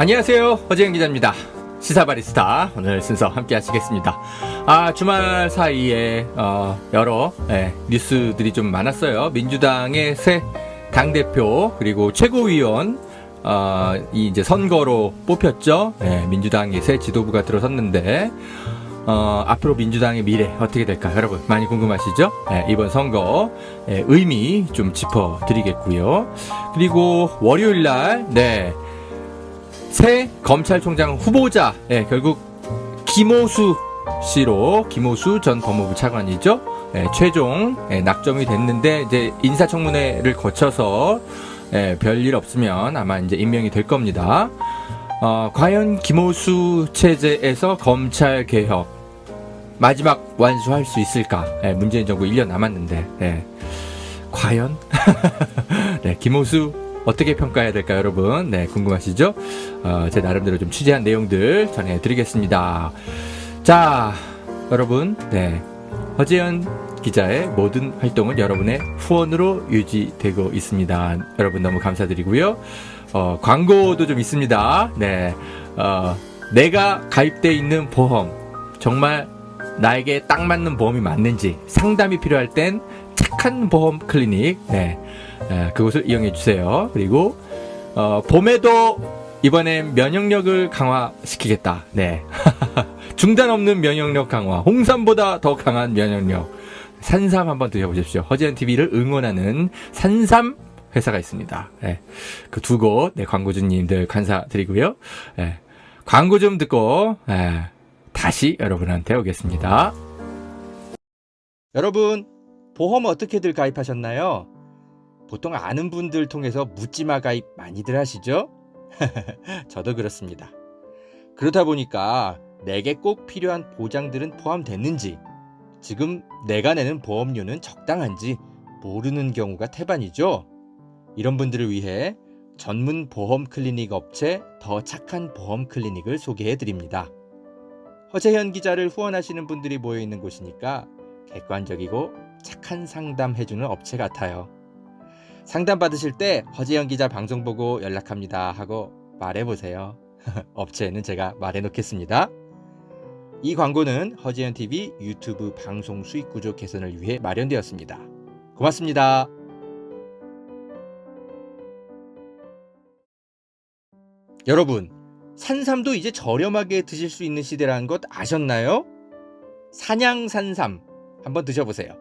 안녕하세요, 허재영 기자입니다. 시사바리스타 오늘 순서 함께 하시겠습니다. 주말 사이에 여러 뉴스들이 좀 많았어요. 민주당의 새 당대표 그리고 최고위원 이제 선거로 뽑혔죠. 민주당의 새 지도부가 들어섰는데 앞으로 민주당의 미래 어떻게 될까 여러분 많이 궁금하시죠? 이번 선거 의미 좀 짚어드리겠고요. 그리고 월요일날 새 검찰총장 후보자 결국 김오수 씨로, 김오수 전 법무부 차관이죠. 최종 낙점이 됐는데 이제 인사청문회를 거쳐서 별일 없으면 아마 이제 임명이 될 겁니다. 과연 김오수 체제에서 검찰 개혁 마지막 완수할 수 있을까? 문재인 정부 1년 남았는데 과연 김오수 어떻게 평가해야 될까 여러분? 궁금하시죠? 제 나름대로 좀 취재한 내용들 전해드리겠습니다. 자, 여러분, 허재현 기자의 모든 활동은 여러분의 후원으로 유지되고 있습니다. 여러분 너무 감사드리고요. 광고도 좀 있습니다. 내가 가입돼 있는 보험 정말 나에게 딱 맞는 보험이 맞는지 상담이 필요할 땐 착한 보험 클리닉 그곳을 이용해 주세요. 그리고 봄에도 이번엔 면역력을 강화시키겠다. 중단 없는 면역력 강화, 홍삼보다 더 강한 면역력. 산삼 한번 드셔보십시오. 허재현 TV를 응원하는 산삼 회사가 있습니다. 그 두 곳 광고주님들 감사드리고요. 광고 좀 듣고 다시 여러분한테 오겠습니다. 여러분, 보험 어떻게들 가입하셨나요? 보통 아는 분들 통해서 묻지마 가입 많이들 하시죠? 저도 그렇습니다. 그러다 보니까 내게 꼭 필요한 보장들은 포함됐는지, 지금 내가 내는 보험료는 적당한지 모르는 경우가 태반이죠. 이런 분들을 위해 전문 보험 클리닉 업체 더 착한 보험 클리닉을 소개해 드립니다. 허재현 기자를 후원하시는 분들이 모여 있는 곳이니까 객관적이고 착한 상담 해주는 업체 같아요. 상담 받으실 때 허재현 기자 방송 보고 연락합니다 하고 말해보세요. 업체는 제가 말해놓겠습니다. 이 광고는 허재현 TV 유튜브 방송 수익 구조 개선을 위해 마련되었습니다. 고맙습니다. 여러분, 산삼도 이제 저렴하게 드실 수 있는 시대라는 것 아셨나요? 산양산삼 한번 드셔보세요.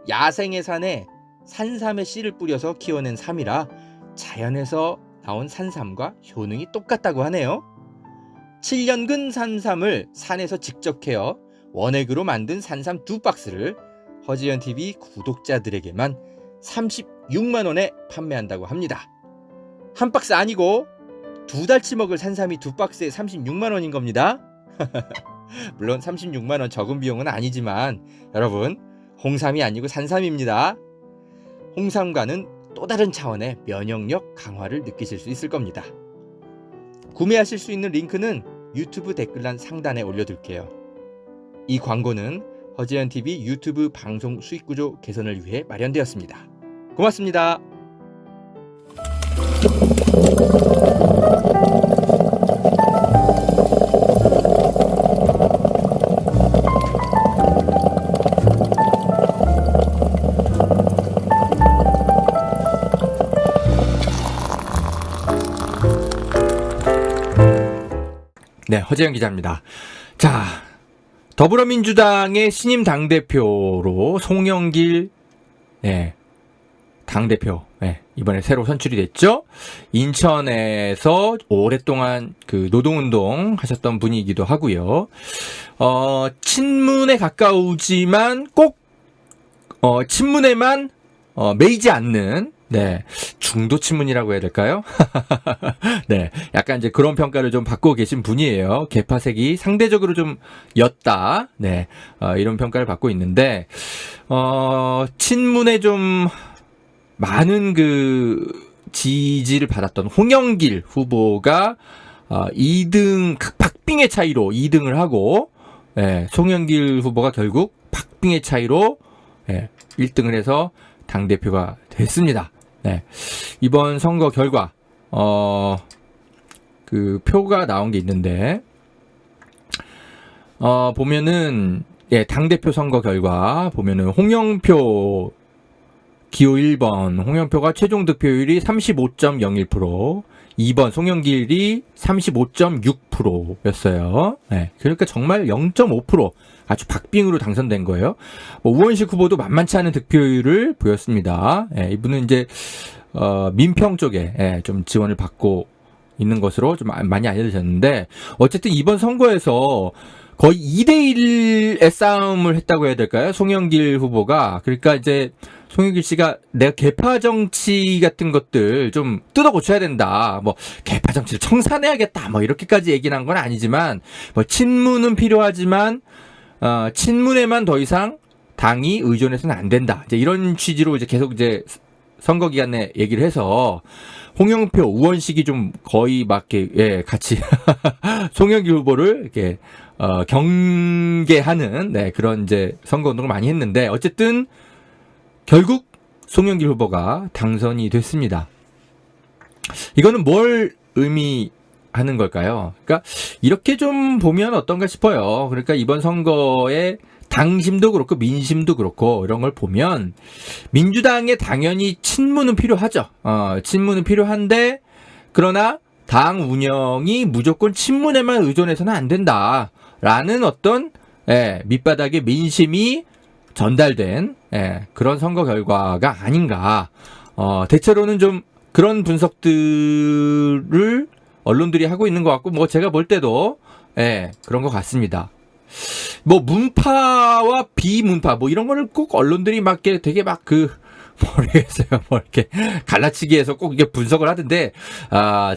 야생의 산에 산삼의 씨를 뿌려서 키워낸 삼이라 자연에서 나온 산삼과 효능이 똑같다고 하네요. 7년근 산삼을 산에서 직접 캐어 원액으로 만든 산삼 2박스를 허재현 TV 구독자들에게만 36만원에 판매한다고 합니다. 한 박스 아니고 2달치 먹을 산삼이 2박스에 36만원인 겁니다. 물론 36만원 적은 비용은 아니지만 여러분, 홍삼이 아니고 산삼입니다. 홍삼과는 또 다른 차원의 면역력 강화를 느끼실 수 있을 겁니다. 구매하실 수 있는 링크는 유튜브 댓글란 상단에 올려둘게요. 이 광고는 허재현 TV 유튜브 방송 수익 구조 개선을 위해 마련되었습니다. 고맙습니다. 허재영 기자입니다. 자, 더불어민주당의 신임 당대표로 송영길 당대표 이번에 새로 선출이 됐죠. 인천에서 오랫동안 그 노동운동 하셨던 분이기도 하고요. 친문에 가까우지만 꼭 친문에만 매이지 않는 중도 친문이라고 해야 될까요? 약간 이제 그런 평가를 좀 받고 계신 분이에요. 계파색이 상대적으로 좀 옅다. 이런 평가를 받고 있는데, 친문에 좀 많은 그 지지를 받았던 홍영길 후보가 2등, 박빙의 차이로 2등을 하고, 송영길 후보가 결국 박빙의 차이로 1등을 해서 당대표가 됐습니다. 이번 선거 결과 그 표가 나온 게 있는데, 보면은, 예, 당대표 선거 결과, 보면은, 홍영표, 기호 1번, 홍영표가 최종 득표율이 35.01%, 2번 송영길이 35.6%였어요. 예, 그러니까 정말 0.5%, 아주 박빙으로 당선된 거예요. 우원식 후보도 만만치 않은 득표율을 보였습니다. 예, 이분은 이제, 민평 쪽에, 예, 좀 지원을 받고 있는 것으로 좀 많이 알려졌는데, 어쨌든 이번 선거에서 거의 2대1의 싸움을 했다고 해야 될까요? 송영길 후보가. 그러니까 이제 송영길 씨가 내가 계파 정치 같은 것들 좀 뜯어 고쳐야 된다. 뭐 계파 정치를 청산해야겠다. 뭐 이렇게까지 얘기를 한 건 아니지만, 뭐 친문은 필요하지만 친문에만 더 이상 당이 의존해서는 안 된다. 이제 이런 취지로 이제 계속 이제 선거 기간에 얘기를 해서 홍영표, 우원식이 좀 거의 막 이렇게, 예, 같이 송영길 후보를 이렇게 경계하는, 네, 그런 이제 선거 운동을 많이 했는데, 어쨌든 결국 송영길 후보가 당선이 됐습니다. 이거는 뭘 의미하는 걸까요? 그러니까 이렇게 좀 보면 어떤가 싶어요. 그러니까 이번 선거에 당심도 그렇고 민심도 그렇고 이런 걸 보면 민주당에 당연히 친문은 필요하죠. 친문은 필요한데, 그러나 당 운영이 무조건 친문에만 의존해서는 안 된다라는 어떤, 예, 밑바닥의 민심이 전달된, 예, 그런 선거 결과가 아닌가. 대체로는 좀 그런 분석들을 언론들이 하고 있는 것 같고, 뭐 제가 볼 때도, 예, 그런 것 같습니다. 뭐 문파와 비문파 뭐 이런 거를 꼭 언론들이 막 되게 막 모르겠어요. 뭐 이렇게 갈라치기해서 꼭 이게 분석을 하던데,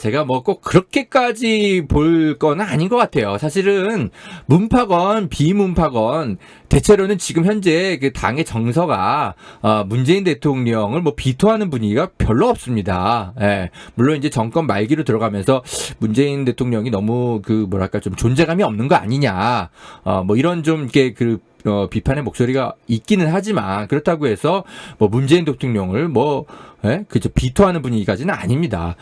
제가 뭐 꼭 그렇게까지 볼 건 아닌 것 같아요. 사실은 문파건 비문파건 대체로는 지금 현재 그 당의 정서가 문재인 대통령을 뭐 비토하는 분위기가 별로 없습니다. 예. 물론 이제 정권 말기로 들어가면서 문재인 대통령이 너무 뭐랄까 좀 존재감이 없는 거 아니냐, 뭐 이런 좀 이렇게 비판의 목소리가 있기는 하지만, 그렇다고 해서 뭐 문재인 대통령을 뭐, 예? 그저 비토하는 분위기까지는 아닙니다.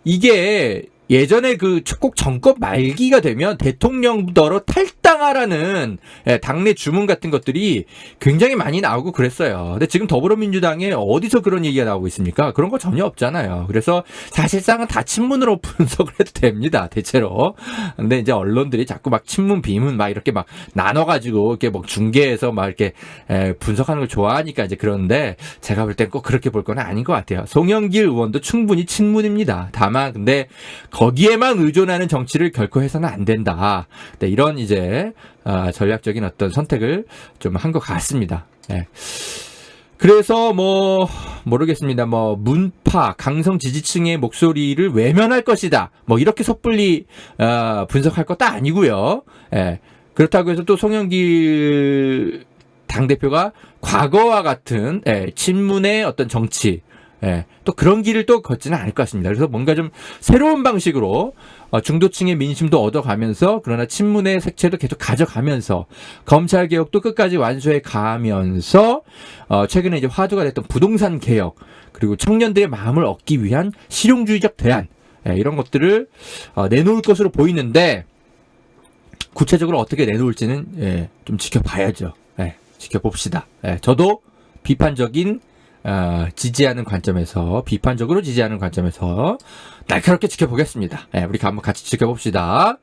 이게 예전에 꼭 정권 말기가 되면 대통령더러 탈당하라는, 예, 당내 주문 같은 것들이 굉장히 많이 나오고 그랬어요. 근데 지금 더불어민주당에 어디서 그런 얘기가 나오고 있습니까? 그런 거 전혀 없잖아요. 그래서 사실상은 다 친문으로 분석을 해도 됩니다. 대체로. 근데 이제 언론들이 자꾸 막 친문, 비문 막 이렇게 막 나눠가지고 이렇게 뭐 중계해서 막 이렇게 분석하는 걸 좋아하니까 이제 그런데, 제가 볼 땐 꼭 그렇게 볼 건 아닌 것 같아요. 송영길 의원도 충분히 친문입니다. 다만 근데 거기에만 의존하는 정치를 결코 해서는 안 된다. 네, 이런 이제 전략적인 어떤 선택을 좀 한 것 같습니다. 네. 그래서 뭐 모르겠습니다. 뭐 문파, 강성 지지층의 목소리를 외면할 것이다. 뭐 이렇게 섣불리 분석할 것도 아니고요. 예. 그렇다고 해서 또 송영길 당대표가 과거와 같은, 예, 친문의 어떤 정치, 예, 또 그런 길을 또 걷지는 않을 것 같습니다. 그래서 뭔가 좀 새로운 방식으로 중도층의 민심도 얻어가면서, 그러나 친문의 색채도 계속 가져가면서, 검찰 개혁도 끝까지 완수해 가면서, 최근에 이제 화두가 됐던 부동산 개혁, 그리고 청년들의 마음을 얻기 위한 실용주의적 대안, 예, 이런 것들을 내놓을 것으로 보이는데, 구체적으로 어떻게 내놓을지는, 예, 좀 지켜봐야죠. 예, 지켜봅시다. 예, 저도 비판적인 지지하는 관점에서, 비판적으로 지지하는 관점에서 날카롭게 지켜보겠습니다. 예, 우리 한번 같이 지켜봅시다.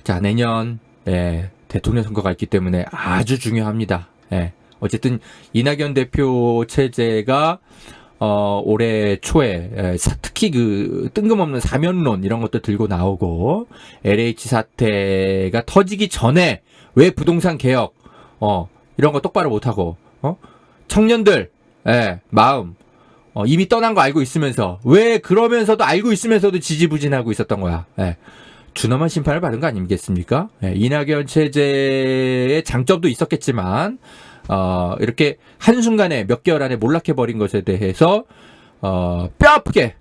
자, 내년, 예, 대통령 선거가 있기 때문에 아주 중요합니다. 예, 어쨌든 이낙연 대표 체제가 올해 초에, 특히 뜬금없는 사면론 이런 것도 들고 나오고, LH 사태가 터지기 전에 왜 부동산 개혁 이런 거 똑바로 못하고, 청년들, 예, 마음, 이미 떠난 거 알고 있으면서, 왜 그러면서도 알고 있으면서도 지지부진하고 있었던 거야. 예. 준엄한 심판을 받은 거 아니겠습니까? 예, 이낙연 체제의 장점도 있었겠지만, 이렇게 한순간에 몇 개월 안에 몰락해버린 것에 대해서, 뼈 아프게,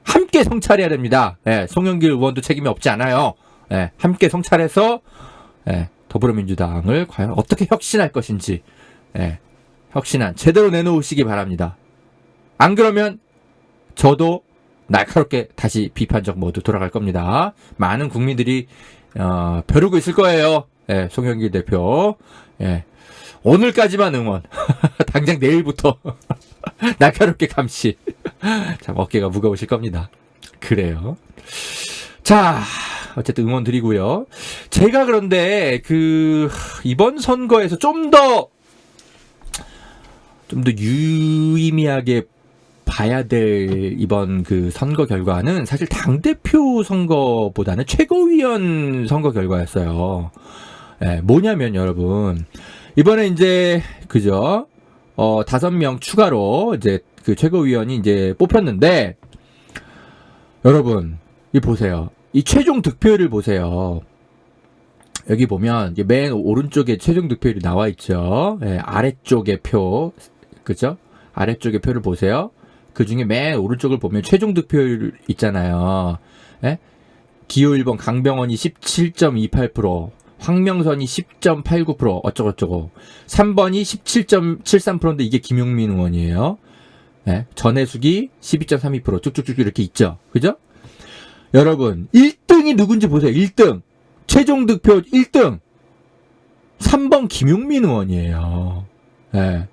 함께 성찰해야 됩니다. 예, 송영길 의원도 책임이 없지 않아요. 예, 함께 성찰해서, 예, 더불어민주당을 과연 어떻게 혁신할 것인지, 예, 혁신안 제대로 내놓으시기 바랍니다. 안 그러면 저도 날카롭게 다시 비판적 모드 돌아갈 겁니다. 많은 국민들이 벼르고 있을 거예요. 예, 송영길 대표. 예. 오늘까지만 응원. 당장 내일부터 날카롭게 감시. 참 어깨가 무거우실 겁니다. 그래요. 자, 어쨌든 응원 드리고요. 제가 그런데 이번 선거에서 좀 더 유의미하게 봐야 될 이번 선거 결과는 사실 당대표 선거보다는 최고위원 선거 결과였어요. 예, 뭐냐면 여러분, 이번에 이제, 5명 추가로 이제 최고위원이 이제 뽑혔는데, 여러분, 이 보세요. 이 최종 득표율을 보세요. 여기 보면 맨 오른쪽에 최종 득표율이 나와 있죠. 예, 아래쪽의 표, 그죠? 아래쪽의 표를 보세요. 그 중에 맨 오른쪽을 보면 최종 득표율 있잖아요. 예? 기호 1번 강병원이 17.28%, 황명선이 10.89%, 어쩌고저쩌고. 3번이 17.73%인데 이게 김용민 의원이에요. 예? 전해숙이 12.32%, 쭉쭉쭉 이렇게 있죠. 그죠? 여러분, 1등이 누군지 보세요. 1등. 최종 득표 1등. 3번 김용민 의원이에요. 예.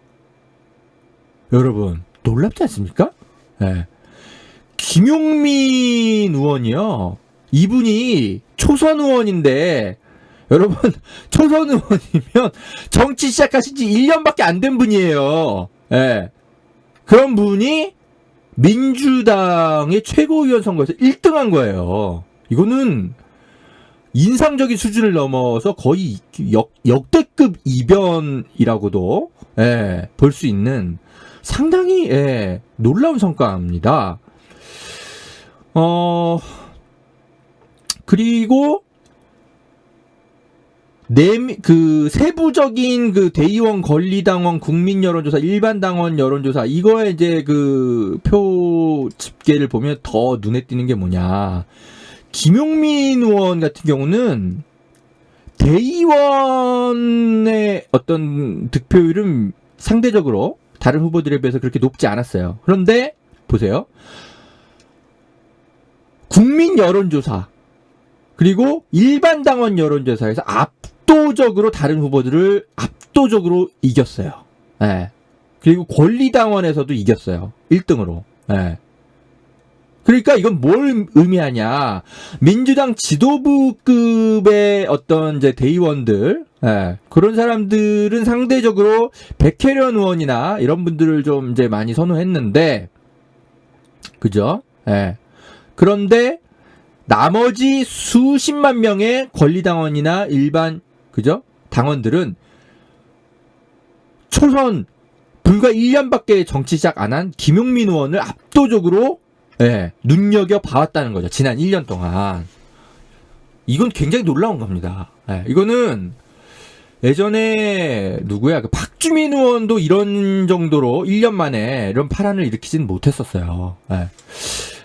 여러분, 놀랍지 않습니까? 예. 김용민 의원이요. 이분이 초선 의원인데, 여러분, 초선 의원이면 정치 시작하신 지 1년밖에 안 된 분이에요. 예. 그런 분이 민주당의 최고위원 선거에서 1등 한 거예요. 이거는 인상적인 수준을 넘어서 거의 역대급 이변이라고도, 예, 볼 수 있는 상당히, 예, 놀라운 성과입니다. 그리고 세부적인 대의원, 권리당원, 국민여론조사, 일반당원 여론조사, 이거에 이제 표 집계를 보면 더 눈에 띄는 게 뭐냐. 김용민 의원 같은 경우는 대의원의 어떤 득표율은 상대적으로 다른 후보들에 비해서 그렇게 높지 않았어요. 그런데, 보세요. 국민 여론조사, 그리고 일반 당원 여론조사에서 압도적으로 다른 후보들을 압도적으로 이겼어요. 예. 그리고 권리당원에서도 이겼어요. 1등으로. 예. 그러니까 이건 뭘 의미하냐. 민주당 지도부급의 어떤 이제 대의원들, 예. 그런 사람들은 상대적으로 백혜련 의원이나 이런 분들을 좀 이제 많이 선호했는데, 그죠? 예. 그런데 나머지 수십만 명의 권리당원이나 일반, 그죠? 당원들은 초선 불과 1년밖에 정치 시작 안 한 김용민 의원을 압도적으로, 예, 눈여겨 봐왔다는 거죠. 지난 1년 동안. 이건 굉장히 놀라운 겁니다. 예, 이거는 예전에 누구야? 박주민 의원도 이런 정도로 1년 만에 이런 파란을 일으키진 못했었어요. 예.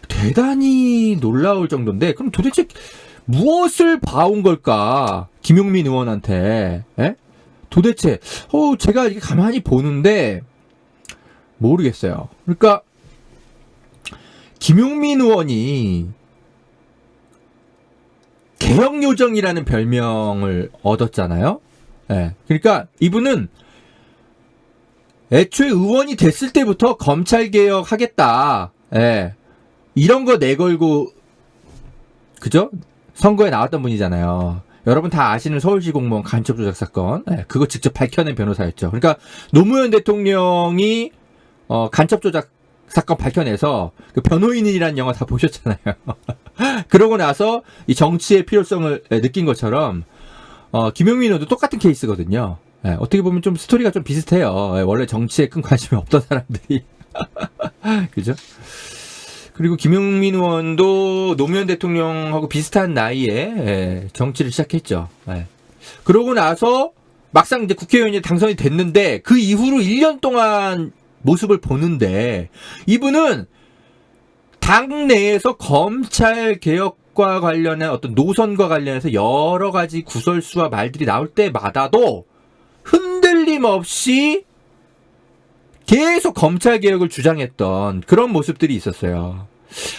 대단히 놀라울 정도인데, 그럼 도대체 무엇을 봐온 걸까? 김용민 의원한테. 예? 도대체, 제가 이렇게 가만히 보는데, 모르겠어요. 그러니까, 김용민 의원이 개혁요정이라는 별명을 얻었잖아요. 예. 그러니까 이분은 애초에 의원이 됐을 때부터 검찰개혁 하겠다. 예. 이런 거 내걸고, 그죠? 선거에 나왔던 분이잖아요. 여러분 다 아시는 서울시 공무원 간첩 조작 사건. 네, 그거 직접 밝혀낸 변호사였죠. 그러니까 노무현 대통령이 간첩 조작 사건 밝혀내서 변호인이라는 영화 다 보셨잖아요. 그러고 나서 이 정치의 필요성을 느낀 것처럼 김용민 의원도 똑같은 케이스거든요. 네, 어떻게 보면 좀 스토리가 좀 비슷해요. 네, 원래 정치에 큰 관심이 없던 사람들이. 그죠? 그리고 김용민 의원도 노무현 대통령하고 비슷한 나이에 정치를 시작했죠. 예. 그러고 나서 막상 이제 국회의원이 당선이 됐는데 그 이후로 1년 동안 모습을 보는데 이분은 당 내에서 검찰 개혁과 관련한 어떤 노선과 관련해서 여러 가지 구설수와 말들이 나올 때마다도 흔들림 없이 계속 검찰 개혁을 주장했던 그런 모습들이 있었어요.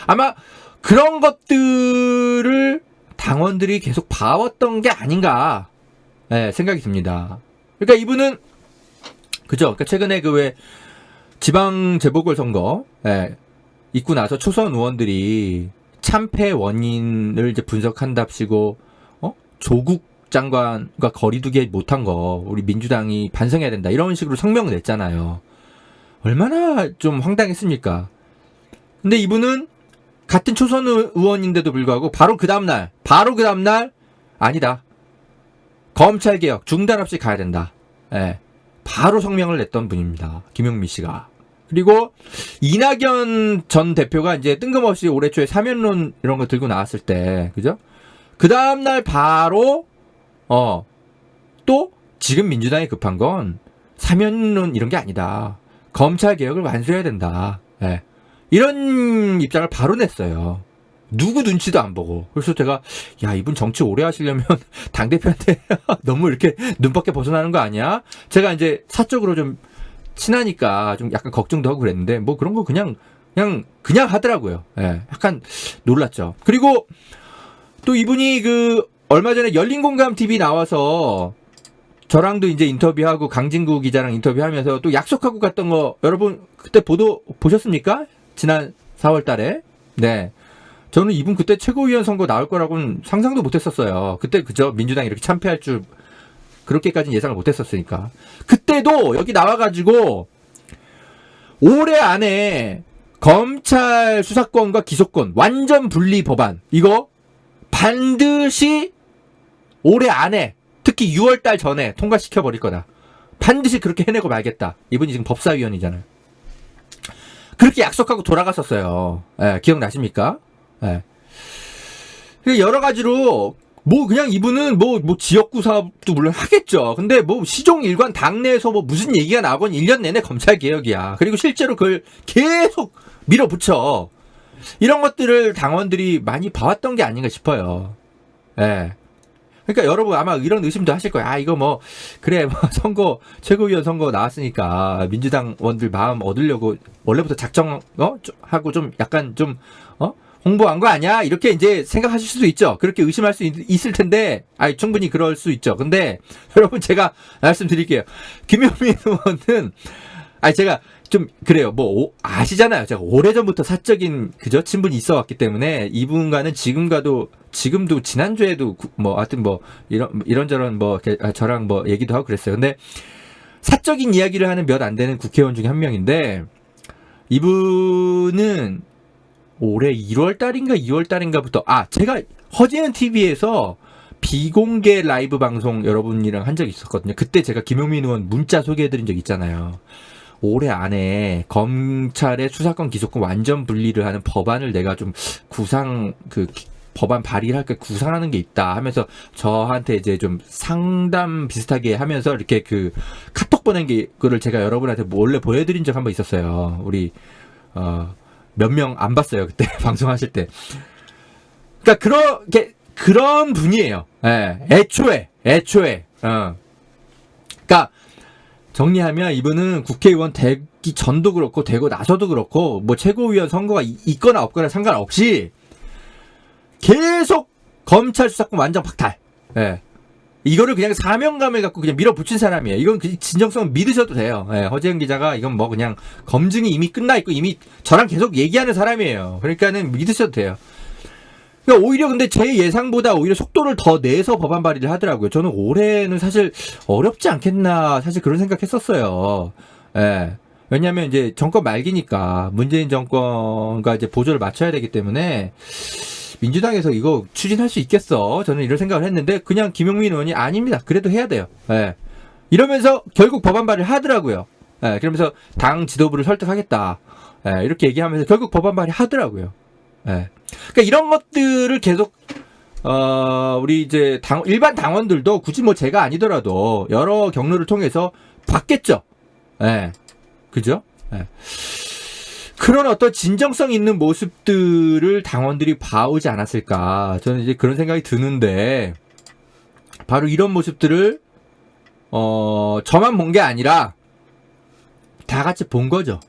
아마 그런 것들을 당원들이 계속 봐왔던 게 아닌가 생각이 듭니다. 그러니까 이분은 그죠? 그러니까 최근에 그 왜 지방 재보궐선거 있고 나서 초선 의원들이 참패 원인을 이제 분석한답시고 조국 장관과 거리두기 못한 거 우리 민주당이 반성해야 된다 이런 식으로 성명을 냈잖아요. 얼마나 좀 황당했습니까? 근데 이분은 같은 초선 의원인데도 불구하고 바로 그 다음날 아니다. 검찰개혁 중단 없이 가야 된다. 바로 성명을 냈던 분입니다. 김용민 씨가. 그리고 이낙연 전 대표가 이제 뜬금없이 올해 초에 사면론 이런 거 들고 나왔을 때, 그죠? 그 다음날 바로, 또 지금 민주당이 급한 건 사면론 이런 게 아니다. 검찰 개혁을 완수해야 된다. 이런 입장을 바로 냈어요. 누구 눈치도 안 보고. 그래서 제가 야 이분 정치 오래 하시려면 당대표한테 너무 이렇게 눈밖에 벗어나는 거 아니야? 제가 이제 사적으로 좀 친하니까 좀 약간 걱정도 하고 그랬는데 뭐 그런 거 그냥 하더라고요. 약간 놀랐죠. 그리고 또 이분이 그 얼마 전에 열린공감 TV 나와서 저랑도 이제 인터뷰하고 강진구 기자랑 인터뷰하면서 또 약속하고 갔던 거 여러분 그때 보도 보셨습니까? 지난 4월 달에. 네. 저는 이분 그때 최고위원 선거 나올 거라고는 상상도 못 했었어요. 그때 그저 민주당이 이렇게 참패할 줄 그렇게까지는 예상을 못 했었으니까. 그때도 여기 나와가지고 올해 안에 검찰 수사권과 기소권 완전 분리 법안 이거 반드시 올해 안에 특히 6월달 전에 통과시켜버릴 거다. 반드시 그렇게 해내고 말겠다. 이분이 지금 법사위원이잖아요. 그렇게 약속하고 돌아갔었어요. 기억나십니까? 여러 가지로 뭐 그냥 이분은 뭐 지역구 사업도 물론 하겠죠. 근데 뭐 시종 일관 당내에서 뭐 무슨 얘기가 나오건 1년 내내 검찰 개혁이야. 그리고 실제로 그걸 계속 밀어붙여. 이런 것들을 당원들이 많이 봐왔던 게 아닌가 싶어요. 그러니까 여러분 아마 이런 의심도 하실 거예요. 아 이거 뭐 그래 뭐 선거 최고위원 선거 나왔으니까 민주당원들 마음 얻으려고 원래부터 작정 하고 좀 약간 좀 홍보한 거 아니야? 이렇게 이제 생각하실 수도 있죠. 그렇게 의심할 수 있을 텐데, 충분히 그럴 수 있죠. 근데, 여러분, 제가 말씀드릴게요. 김용민 의원은, 제가 좀, 그래요. 아시잖아요. 제가 오래전부터 사적인, 그죠? 친분이 있어 왔기 때문에, 이분과는 지금도, 지난주에도, 하여튼 이런저런 저랑 얘기도 하고 그랬어요. 근데, 사적인 이야기를 하는 몇 안 되는 국회의원 중에 한 명인데, 이분은, 올해 1월 달인가 2월 달인가부터 제가 허재현 TV에서 비공개 라이브 방송 여러분이랑 한 적이 있었거든요. 그때 제가 김용민 의원 문자 소개해드린 적 있잖아요. 올해 안에 검찰의 수사권 기소권 완전 분리를 하는 법안을 내가 좀 법안 발의를 할까 구상하는 게 있다 하면서 저한테 이제 좀 상담 비슷하게 하면서 이렇게 카톡 보낸 거를 제가 여러분한테 몰래 보여드린 적 한 번 있었어요. 우리 몇 명 안 봤어요 그때 방송하실 때. 그러니까 그런 분이에요. 애초에. 그러니까 정리하면 이분은 국회의원 되기 전도 그렇고 되고 나서도 그렇고 뭐 최고위원 선거가 있거나 없거나 상관없이 계속 검찰 수사권 완전 박탈. 이거를 그냥 사명감을 갖고 그냥 밀어붙인 사람이에요. 이건 진정성 믿으셔도 돼요. 허재현 기자가 이건 그냥 검증이 이미 끝나 있고 이미 저랑 계속 얘기하는 사람이에요. 그러니까는 믿으셔도 돼요. 그러니까 오히려 근데 제 예상보다 오히려 속도를 더 내서 법안 발의를 하더라고요. 저는 올해는 사실 어렵지 않겠나 사실 그런 생각했었어요. 왜냐하면 이제 정권 말기니까 문재인 정권과 이제 보조를 맞춰야 되기 때문에. 민주당에서 이거 추진할 수 있겠어? 저는 이런 생각을 했는데 그냥 김용민 의원이 아닙니다. 그래도 해야 돼요. 이러면서 결국 법안 발의를 하더라고요. 그러면서 당 지도부를 설득하겠다. 이렇게 얘기하면서 결국 법안 발의 하더라고요. 그러니까 이런 것들을 계속 우리 이제 일반 당원들도 굳이 제가 아니더라도 여러 경로를 통해서 봤겠죠. 그죠? 그런 어떤 진정성 있는 모습들을 당원들이 봐오지 않았을까. 저는 이제 그런 생각이 드는데, 바로 이런 모습들을, 저만 본 게 아니라, 다 같이 본 거죠.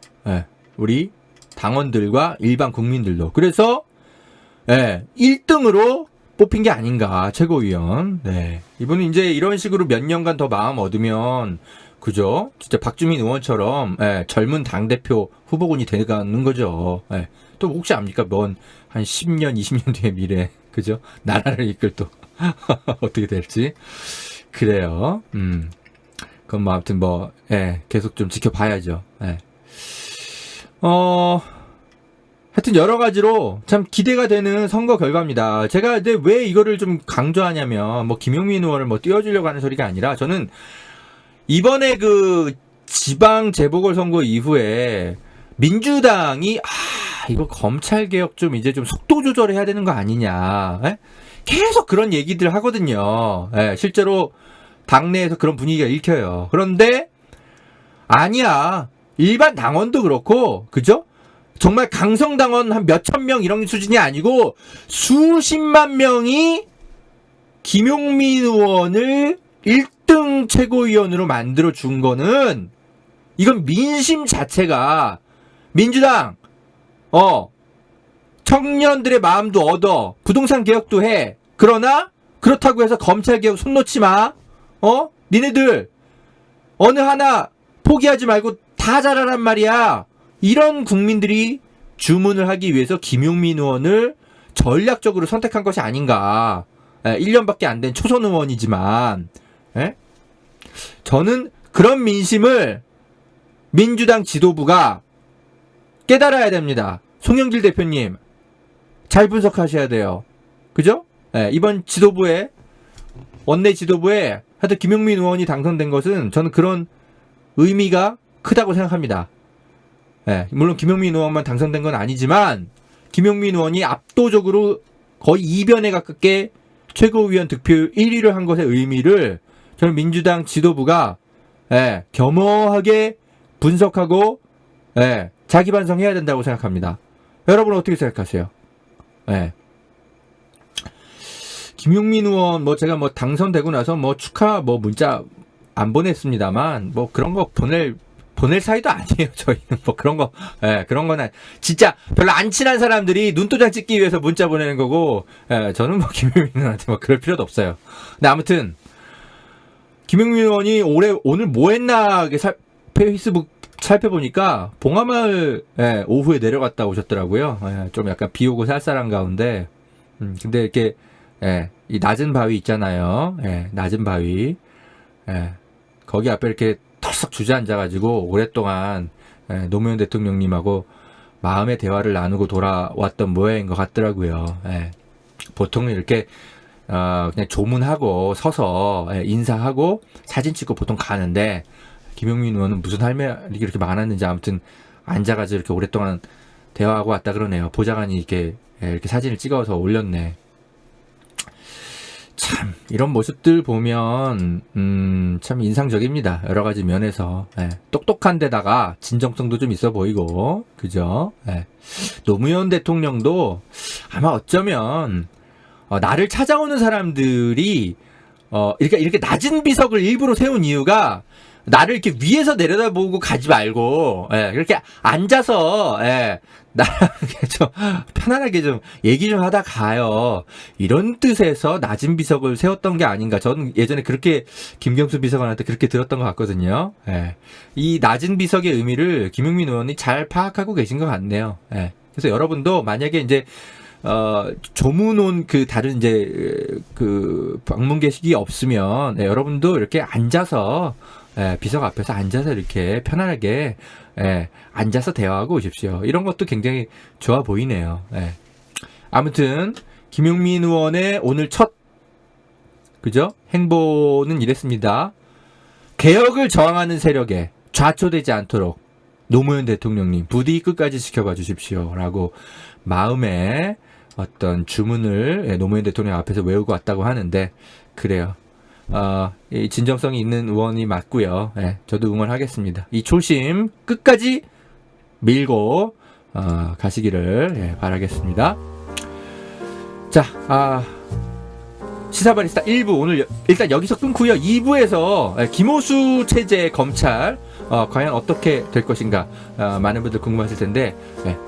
우리 당원들과 일반 국민들도. 그래서 1등으로 뽑힌 게 아닌가, 최고위원. 네. 이분은 이제 이런 식으로 몇 년간 더 마음 얻으면, 그죠? 진짜 박주민 의원처럼, 젊은 당대표 후보군이 되가는 거죠. 또 혹시 압니까? 한 10년, 20년 뒤의 미래. 그죠? 나라를 이끌 또, 어떻게 될지. 그래요. 그건 뭐, 아무튼 계속 좀 지켜봐야죠. 하여튼 여러 가지로 참 기대가 되는 선거 결과입니다. 제가 근데 왜 이거를 좀 강조하냐면, 뭐, 김용민 의원을 뭐 띄워주려고 하는 소리가 아니라, 저는 이번에 그 지방 재보궐선거 이후에 민주당이, 이거 검찰개혁 좀 이제 좀 속도 조절해야 되는 거 아니냐. 계속 그런 얘기들 하거든요. 실제로 당내에서 그런 분위기가 읽혀요. 그런데, 아니야. 일반 당원도 그렇고, 그죠? 정말 강성당원 한 몇천 명 이런 수준이 아니고 수십만 명이 김용민 의원을 1등 최고위원으로 만들어 준 거는 이건 민심 자체가 민주당 청년들의 마음도 얻어 부동산 개혁도 해. 그러나 그렇다고 해서 검찰 개혁 손 놓지 마. 니네들 어느 하나 포기하지 말고 다 잘하란 말이야. 이런 국민들이 주문을 하기 위해서 김용민 의원을 전략적으로 선택한 것이 아닌가. 1년밖에 안 된 초선 의원이지만, 저는 그런 민심을 민주당 지도부가 깨달아야 됩니다. 송영길 대표님, 잘 분석하셔야 돼요. 그죠? 이번 지도부에, 원내 지도부에 하여튼 김용민 의원이 당선된 것은 저는 그런 의미가 크다고 생각합니다. 물론 김용민 의원만 당선된 건 아니지만 김용민 의원이 압도적으로 거의 이변에 가깝게 최고위원 득표율 1위를 한 것의 의미를 저는 민주당 지도부가 겸허하게 분석하고 자기 반성해야 된다고 생각합니다. 여러분은 어떻게 생각하세요? 김용민 의원 제가 당선되고 나서 축하 문자 안 보냈습니다만 그런 거 보낼 사이도 아니에요. 저희는 그런 거, 그런 거는 진짜 별로 안 친한 사람들이 눈도장 찍기 위해서 문자 보내는 거고, 저는 김용민 의원한테 그럴 필요도 없어요. 근데 아무튼 김용민 의원이 오늘 뭐 했나 페이스북 살펴보니까 봉하마을 오후에 내려갔다 오셨더라고요. 좀 약간 비 오고 쌀쌀한 가운데, 근데 이렇게 이 낮은 바위 있잖아요. 낮은 바위, 거기 앞에 이렇게 털썩 주저앉아가지고 오랫동안 노무현 대통령님하고 마음의 대화를 나누고 돌아왔던 모양인 것 같더라고요. 보통은 이렇게 그냥 조문하고 서서 인사하고 사진 찍고 보통 가는데 김용민 의원은 무슨 할 말이 이렇게 많았는지 아무튼 앉아가지고 이렇게 오랫동안 대화하고 왔다 그러네요. 보좌관이 이렇게 사진을 찍어서 올렸네. 참 이런 모습들 보면 참 인상적입니다. 여러 가지 면에서 똑똑한 데다가 진정성도 좀 있어 보이고 그죠? 노무현 대통령도 아마 어쩌면 나를 찾아오는 사람들이 이렇게 낮은 비석을 일부러 세운 이유가 나를 이렇게 위에서 내려다보고 가지 말고 그렇게 앉아서 나랑 좀 편안하게 좀 얘기 좀 하다 가요. 이런 뜻에서 낮은 비석을 세웠던 게 아닌가. 저는 예전에 그렇게 김경수 비서관한테 그렇게 들었던 것 같거든요. 이 낮은 비석의 의미를 김용민 의원이 잘 파악하고 계신 것 같네요. 그래서 여러분도 만약에 이제 조문 온 다른 그 방문객이 없으면 여러분도 이렇게 앉아서 비석 앞에서 앉아서 이렇게 편안하게 앉아서 대화하고 오십시오. 이런 것도 굉장히 좋아 보이네요. 아무튼 김용민 의원의 오늘 첫 그죠? 행보는 이랬습니다. 개혁을 저항하는 세력에 좌초되지 않도록 노무현 대통령님 부디 끝까지 지켜봐 주십시오. 라고 마음에 어떤 주문을 노무현 대통령 앞에서 외우고 왔다고 하는데 그래요. 이 진정성이 있는 의원이 맞고요. 저도 응원하겠습니다. 이 초심 끝까지 밀고 가시기를 바라겠습니다. 자, 시사바리스타 1부 오늘 일단 여기서 끊고요. 2부에서 김호수 체제 검찰 과연 어떻게 될 것인가 많은 분들 궁금하실 텐데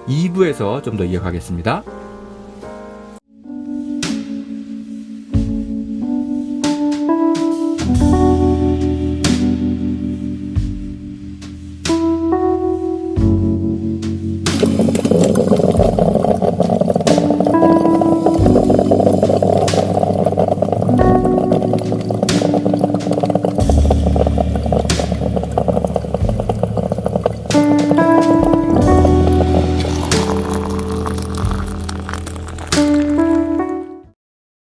2부에서 좀 더 이어가겠습니다.